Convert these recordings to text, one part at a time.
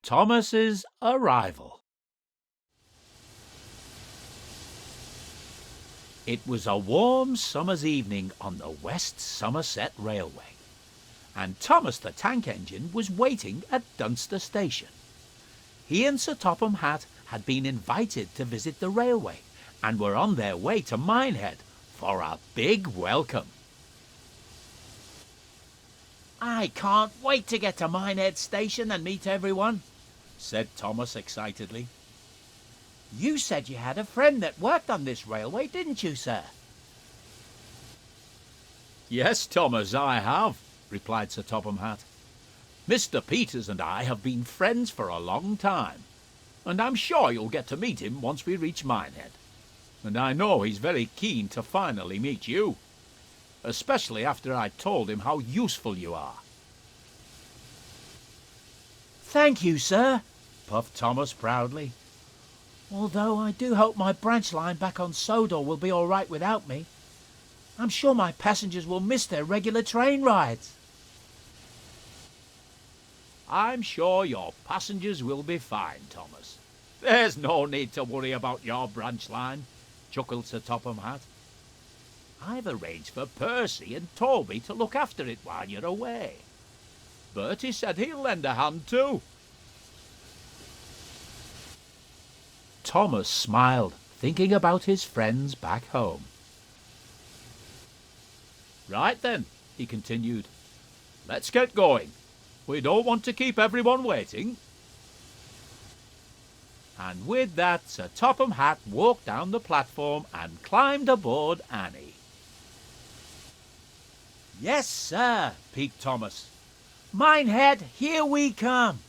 Thomas's arrival. It was a warm summer's evening on the West Somerset Railway, and Thomas the Tank Engine was waiting at Dunster Station. He and Sir Topham Hatt had been invited to visit the railway and were on their way to Minehead for a big welcome. "I can't wait to get to Minehead Station and meet everyone," said Thomas excitedly. "You said you had a friend that worked on this railway, didn't you, sir?" "Yes, Thomas, I have," replied Sir Topham Hatt. "Mr. Peters and I have been friends for a long time, and I'm sure you'll get to meet him once we reach Minehead. And I know he's very keen to finally meet you, especially after I told him how useful you are." "Thank you, sir," puffed Thomas proudly. "Although I do hope my branch line back on Sodor will be all right without me. I'm sure my passengers will miss their regular train rides." "I'm sure your passengers will be fine, Thomas. There's no need to worry about your branch line," chuckled Sir Topham Hatt. "I've arranged for Percy and Toby to look after it while you're away. Bertie said he'll lend a hand too." Thomas smiled, thinking about his friends back home. "Right then," he continued, "let's get going. We don't want to keep everyone waiting." And with that, Sir Topham Hatt walked down the platform and climbed aboard Annie. "Yes, sir," peeped Thomas. "Minehead, here we come."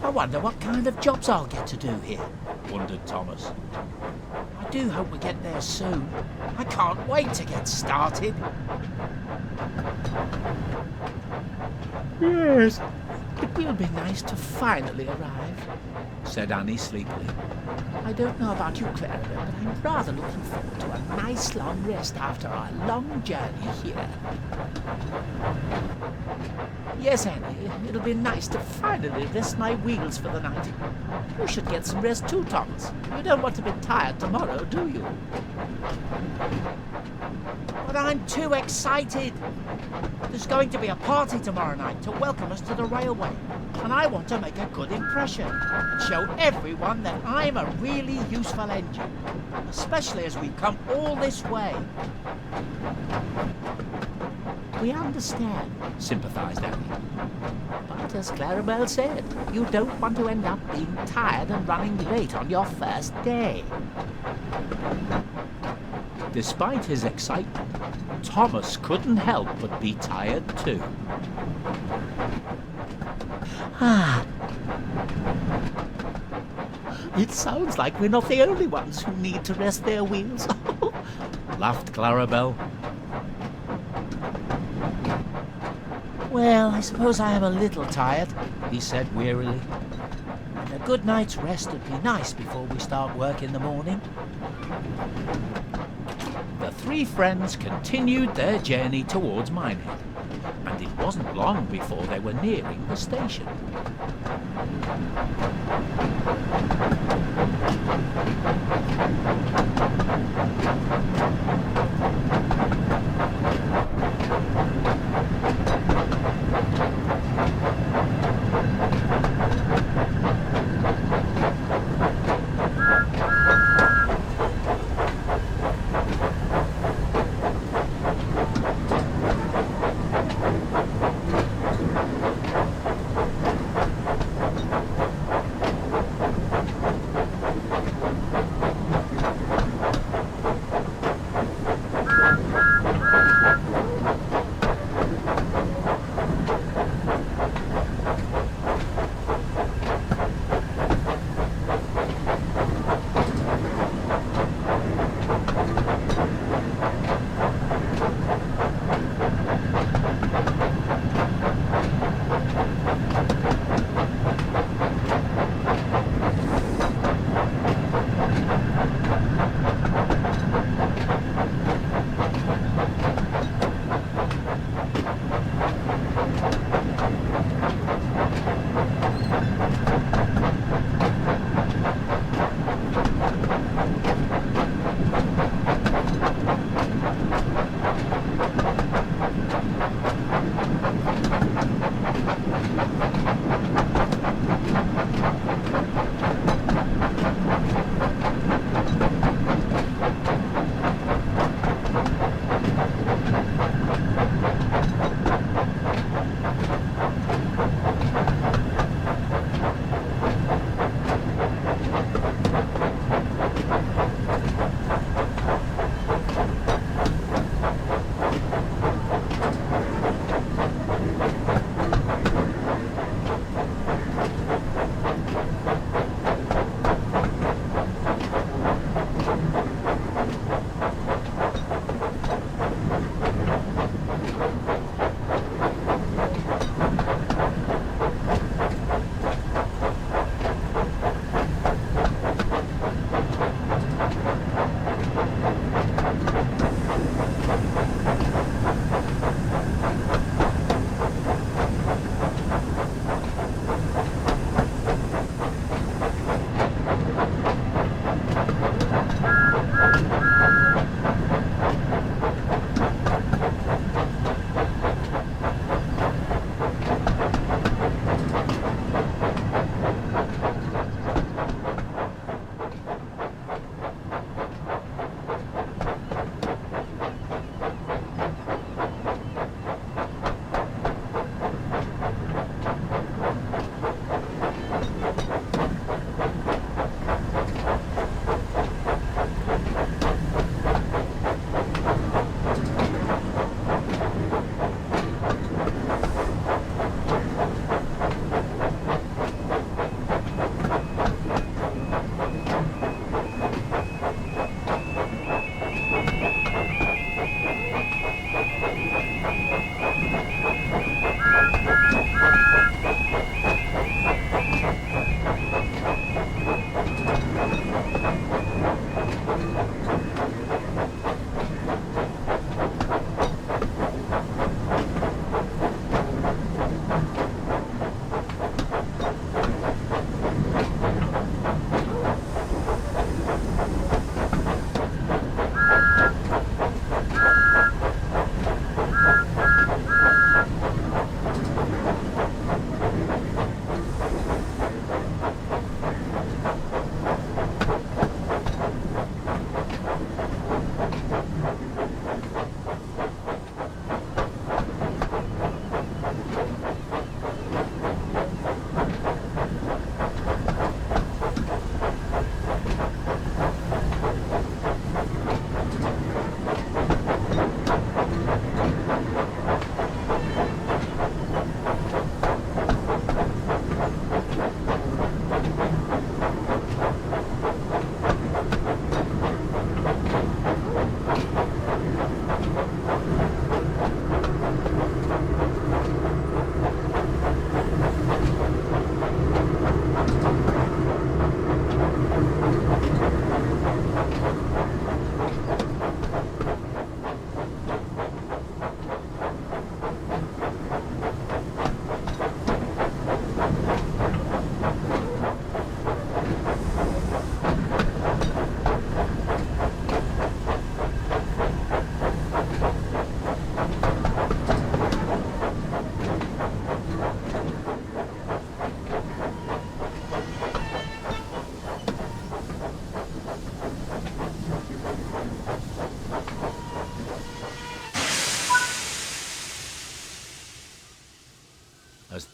"I wonder what kind of jobs I'll get to do here," wondered Thomas. "I do hope we get there soon. I can't wait to get started." "Yes, it will be nice to finally arrive," said Annie sleepily. "I don't know about you, Clara, but I'm rather looking forward to a nice long rest after our long journey here." "Yes, Annie, it'll be nice to finally rest my wheels for the night. You should get some rest too, Thomas. You don't want to be tired tomorrow, do you?" "But I'm too excited. There's going to be a party tomorrow night to welcome us to the railway, and I want to make a good impression and show everyone that I'm a really useful engine, especially as we've come all this way." "We understand," sympathised Annie. "But as Clarabelle said, you don't want to end up being tired and running late on your first day." Despite his excitement, Thomas couldn't help but be tired too. "It sounds like we're not the only ones who need to rest their wheels," laughed Clarabelle. "Well, I suppose I am a little tired," he said wearily. "And a good night's rest would be nice before we start work in the morning." The three friends continued their journey towards Minehead, and it wasn't long before they were nearing the station.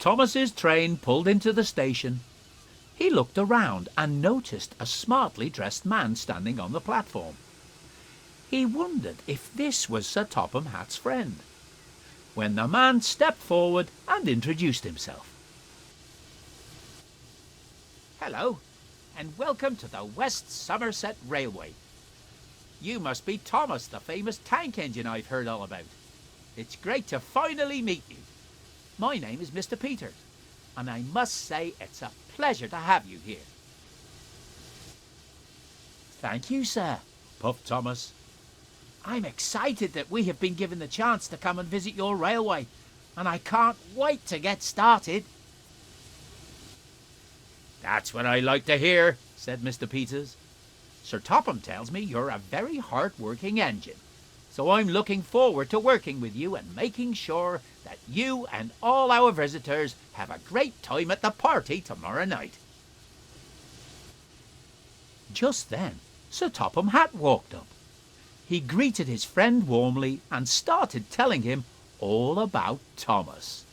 Thomas's train pulled into the station, he looked around and noticed a smartly dressed man standing on the platform. He wondered if this was Sir Topham Hatt's friend, when the man stepped forward and introduced himself. "Hello, and welcome to the West Somerset Railway. You must be Thomas, the famous tank engine I've heard all about. It's great to finally meet you. My name is Mr. Peters, and I must say it's a pleasure to have you here." "Thank you, sir," puffed Thomas. "I'm excited that we have been given the chance to come and visit your railway, and I can't wait to get started." "That's what I like to hear," said Mr. Peters. "Sir Topham tells me you're a very hard-working engine, so I'm looking forward to working with you and making sure that you and all our visitors have a great time at the party tomorrow night." Just then, Sir Topham Hatt walked up. He greeted his friend warmly and started telling him all about Thomas.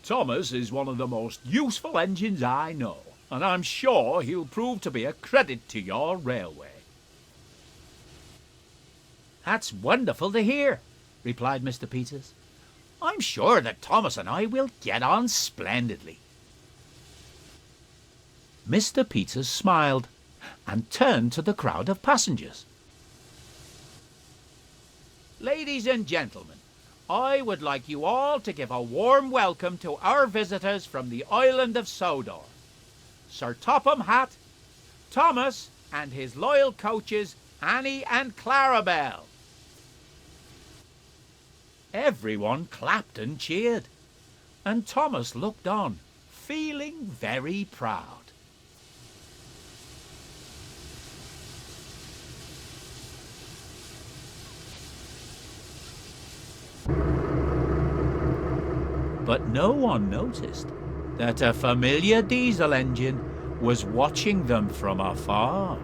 "Thomas is one of the most useful engines I know, and I'm sure he'll prove to be a credit to your railway." "That's wonderful to hear," replied Mr. Peters. "I'm sure that Thomas and I will get on splendidly." Mr. Peters smiled and turned to the crowd of passengers. "Ladies and gentlemen, I would like you all to give a warm welcome to our visitors from the island of Sodor, Sir Topham Hatt, Thomas, and his loyal coaches Annie and Clarabelle." Everyone clapped and cheered, and Thomas looked on, feeling very proud. But no one noticed that a familiar diesel engine was watching them from afar.